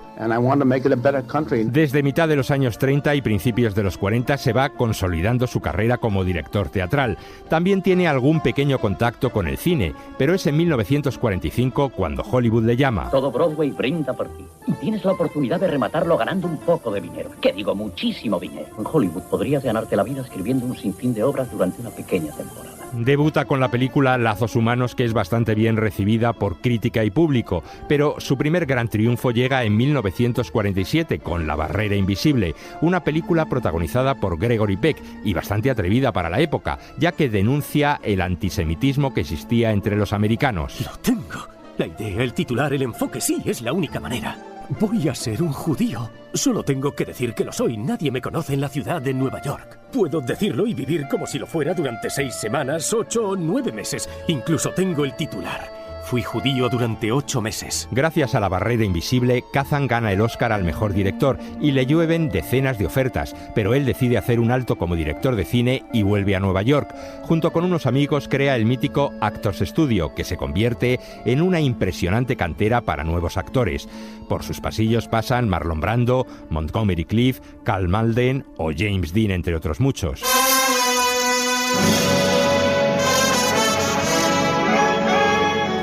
Desde mitad de los años 30 y principios de los 40 se va consolidando su carrera como director teatral. También tiene algún pequeño contacto con el cine, pero es en 1945 cuando Hollywood le llama. Todo Broadway brinda por ti y tienes la oportunidad de rematarlo ganando un poco de dinero. ¿Qué digo? Muchísimo dinero. En Hollywood podrías ganarte la vida escribiendo un sinfín de obras durante una pequeña temporada. Debuta con la película Lazos Humanos, que es bastante bien recibida por crítica y público, pero su primer gran triunfo llega en 1946 1947 con La barrera invisible, una película protagonizada por Gregory Peck y bastante atrevida para la época, ya que denuncia el antisemitismo que existía entre los americanos. Lo tengo. La idea, el titular, el enfoque, sí, es la única manera. Voy a ser un judío. Solo tengo que decir que lo soy. Nadie me conoce en la ciudad de Nueva York. Puedo decirlo y vivir como si lo fuera durante 6 semanas, 8 o 9 meses. Incluso tengo el titular. Fui judío durante 8 meses. Gracias a La barrera invisible, Kazan gana el Oscar al mejor director y le llueven decenas de ofertas, pero él decide hacer un alto como director de cine y vuelve a Nueva York. Junto con unos amigos crea el mítico Actors Studio, que se convierte en una impresionante cantera para nuevos actores. Por sus pasillos pasan Marlon Brando, Montgomery Clift, Karl Malden o James Dean, entre otros muchos.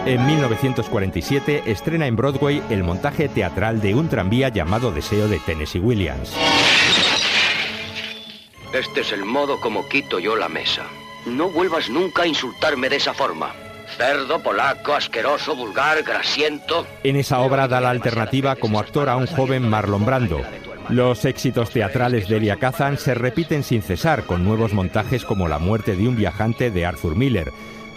En 1947 estrena en Broadway el montaje teatral de Un tranvía llamado Deseo de Tennessee Williams. Este es el modo como quito yo la mesa. No vuelvas nunca a insultarme de esa forma. Cerdo, polaco, asqueroso, vulgar, grasiento. En esa obra da la alternativa como actor a un joven Marlon Brando. Los éxitos teatrales de Elia Kazan se repiten sin cesar con nuevos montajes como La muerte de un viajante de Arthur Miller.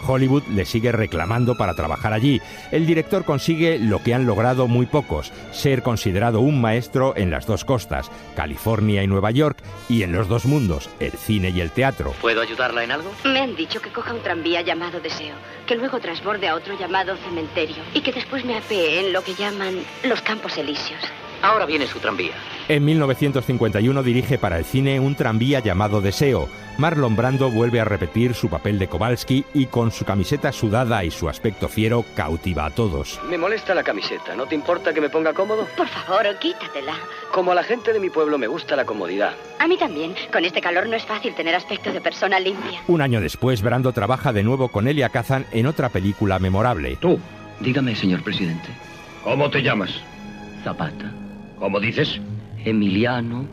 Hollywood le sigue reclamando para trabajar allí. El director consigue lo que han logrado muy pocos, ser considerado un maestro en las dos costas, California y Nueva York, y en los dos mundos, el cine y el teatro. ¿Puedo ayudarla en algo? Me han dicho que coja un tranvía llamado Deseo, que luego transborde a otro llamado Cementerio, y que después me apee en lo que llaman los Campos Elíseos. Ahora viene su tranvía. En 1951 dirige para el cine Un tranvía llamado Deseo. Marlon Brando vuelve a repetir su papel de Kowalski y con su camiseta sudada y su aspecto fiero cautiva a todos. Me molesta la camiseta. ¿No te importa que me ponga cómodo? Por favor, quítatela. Como a la gente de mi pueblo me gusta la comodidad. A mí también. Con este calor no es fácil tener aspecto de persona limpia. Un año después, Brando trabaja de nuevo con Elia Kazan en otra película memorable. Tú, dígame, señor presidente. ¿Cómo te llamas? Zapata. ¿Cómo dices? Emiliano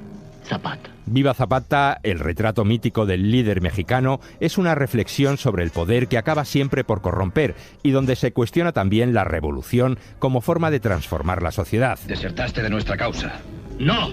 Zapata. Viva Zapata, el retrato mítico del líder mexicano, es una reflexión sobre el poder que acaba siempre por corromper y donde se cuestiona también la revolución como forma de transformar la sociedad. Desertaste de nuestra causa. ¡No!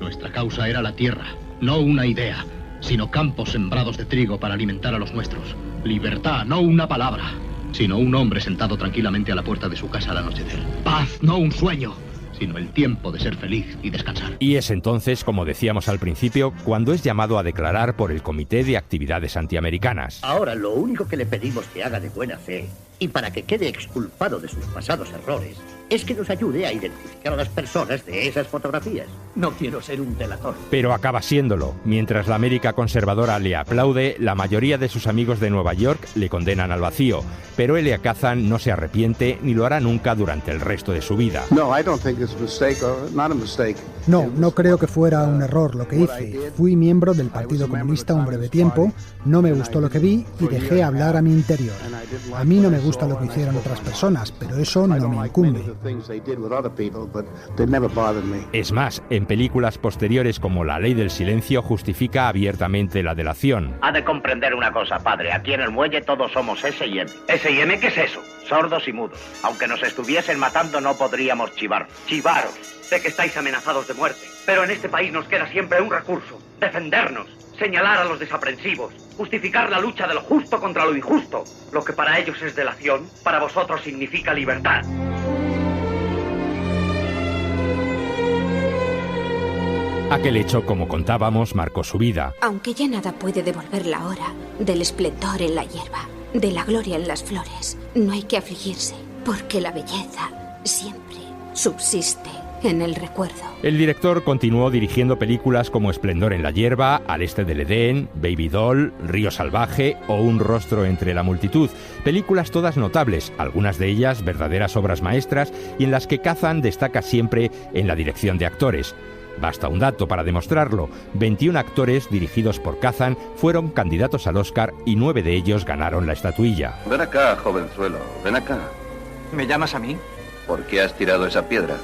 Nuestra causa era la tierra, no una idea, sino campos sembrados de trigo para alimentar a los nuestros. Libertad, no una palabra, sino un hombre sentado tranquilamente a la puerta de su casa al anochecer. Paz, no un sueño, sino el tiempo de ser feliz y descansar. Y es entonces, como decíamos al principio, cuando es llamado a declarar por el Comité de Actividades Antiamericanas. Ahora lo único que le pedimos que haga de buena fe, y para que quede exculpado de sus pasados errores, es que nos ayude a identificar a las personas de esas fotografías. No quiero ser un delator. Pero acaba siéndolo. Mientras la América conservadora le aplaude, la mayoría de sus amigos de Nueva York le condenan al vacío. Pero Elia Kazan no se arrepiente ni lo hará nunca durante el resto de su vida. No creo que fuera un error lo que hice. Fui miembro del Partido Comunista un breve tiempo, no me gustó lo que vi y dejé hablar a mi interior. A mí no me gusta lo que hicieron otras personas, pero eso no me incumbe. Es más, en películas posteriores como La ley del silencio justifica abiertamente la delación. Ha de comprender una cosa, padre. Aquí en el muelle todos somos S&M. ¿S&M qué es eso? Sordos y mudos. Aunque nos estuviesen matando no podríamos chivar. Chivaros. Sé que estáis amenazados de muerte, pero en este país nos queda siempre un recurso. Defendernos. Señalar a los desaprensivos, justificar la lucha de lo justo contra lo injusto. Lo que para ellos es delación, para vosotros significa libertad. Aquel hecho, como contábamos, marcó su vida. Aunque ya nada puede devolver la hora del esplendor en la hierba, de la gloria en las flores, no hay que afligirse, porque la belleza siempre subsiste en el recuerdo. El director continuó dirigiendo películas como Esplendor en la hierba, Al este del Edén, Baby Doll, Río salvaje o Un rostro entre la multitud. Películas todas notables, algunas de ellas verdaderas obras maestras y en las que Kazan destaca siempre en la dirección de actores. Basta un dato para demostrarlo. 21 actores dirigidos por Kazan fueron candidatos al Oscar y 9 de ellos ganaron la estatuilla. Ven acá, jovenzuelo, ven acá. ¿Me llamas a mí? ¿Por qué has tirado esa piedra?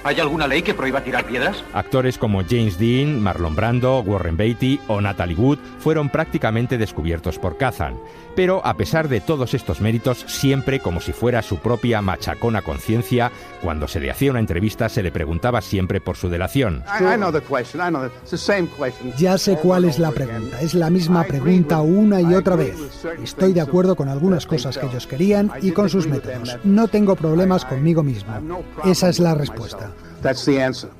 ¿Hay alguna ley que prohíba tirar piedras? Actores como James Dean, Marlon Brando, Warren Beatty o Natalie Wood fueron prácticamente descubiertos por Kazan. Pero a pesar de todos estos méritos, siempre como si fuera su propia machacona conciencia, cuando se le hacía una entrevista se le preguntaba siempre por su delación. Ya sé cuál es la pregunta. Es la misma pregunta una y otra vez. Estoy de acuerdo con algunas cosas que ellos querían y con sus métodos. No tengo problemas conmigo mismo. Esa es la respuesta.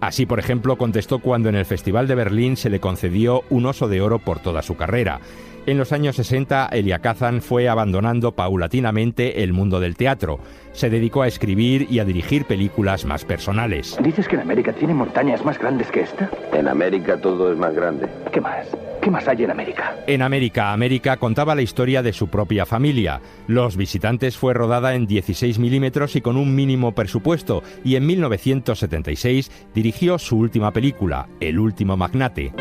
Así, por ejemplo, contestó cuando en el Festival de Berlín se le concedió un Oso de Oro por toda su carrera. En los años 60, Elia Kazan fue abandonando paulatinamente el mundo del teatro. Se dedicó a escribir y a dirigir películas más personales. ¿Dices que en América tiene montañas más grandes que esta? En América todo es más grande. ¿Qué más? ¿Qué más hay en América? En América contaba la historia de su propia familia. Los Visitantes fue rodada en 16 milímetros y con un mínimo presupuesto, y en 1976 dirigió su última película, El último magnate.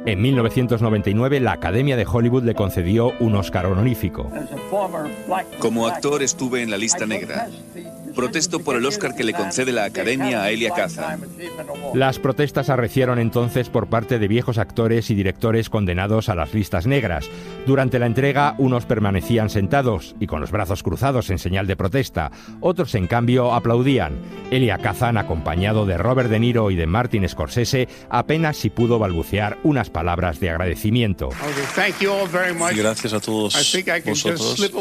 En 1999, la Academia de Hollywood le concedió un Oscar honorífico. Como actor estuve en la lista negra. Protesto por el Oscar que le concede la Academia a Elia Kazan. Las protestas arrecieron entonces por parte de viejos actores y directores condenados a las listas negras. Durante la entrega, unos permanecían sentados y con los brazos cruzados en señal de protesta. Otros, en cambio, aplaudían. Elia Kazan, acompañado de Robert De Niro y de Martin Scorsese, apenas si pudo balbucear unas palabras de agradecimiento. Gracias a todos vosotros.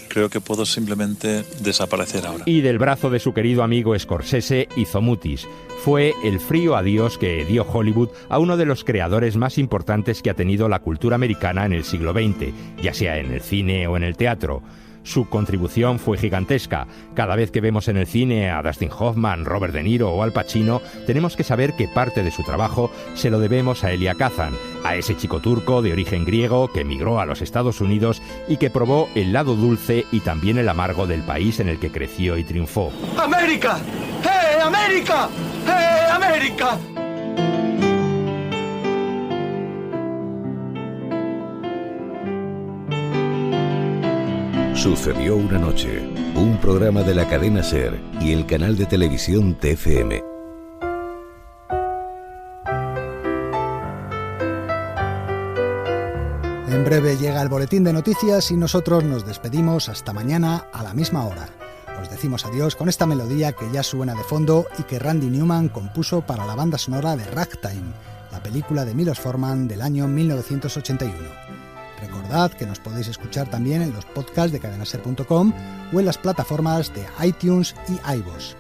Creo que puedo simplemente desaparecer ahora. Y del brazo de su querido amigo Scorsese hizo mutis. Fue el frío adiós que dio Hollywood a uno de los creadores más importantes que ha tenido la cultura americana en el siglo XX, ya sea en el cine o en el teatro. Su contribución fue gigantesca. Cada vez que vemos en el cine a Dustin Hoffman, Robert De Niro o Al Pacino, tenemos que saber que parte de su trabajo se lo debemos a Elia Kazan, a ese chico turco de origen griego que emigró a los Estados Unidos y que probó el lado dulce y también el amargo del país en el que creció y triunfó. ¡América! ¡Hey, América! ¡Hey, América! Sucedió una noche, un programa de la cadena SER y el canal de televisión TFM. En breve llega el boletín de noticias y nosotros nos despedimos hasta mañana a la misma hora. Os decimos adiós con esta melodía que ya suena de fondo y que Randy Newman compuso para la banda sonora de Ragtime, la película de Milos Forman del año 1981. Recordad que nos podéis escuchar también en los podcasts de cadenaser.com o en las plataformas de iTunes y iVoox.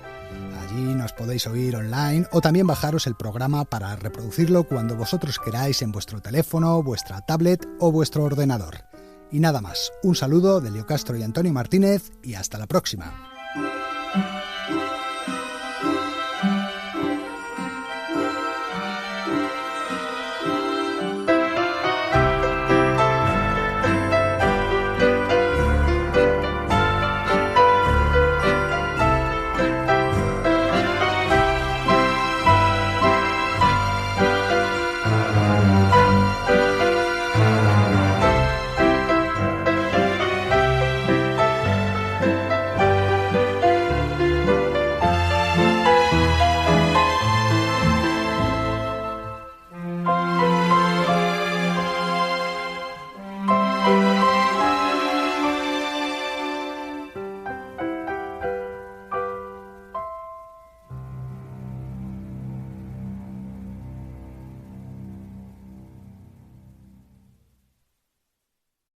Allí nos podéis oír online o también bajaros el programa para reproducirlo cuando vosotros queráis en vuestro teléfono, vuestra tablet o vuestro ordenador. Y nada más, un saludo de Leo Castro y Antonio Martínez y hasta la próxima.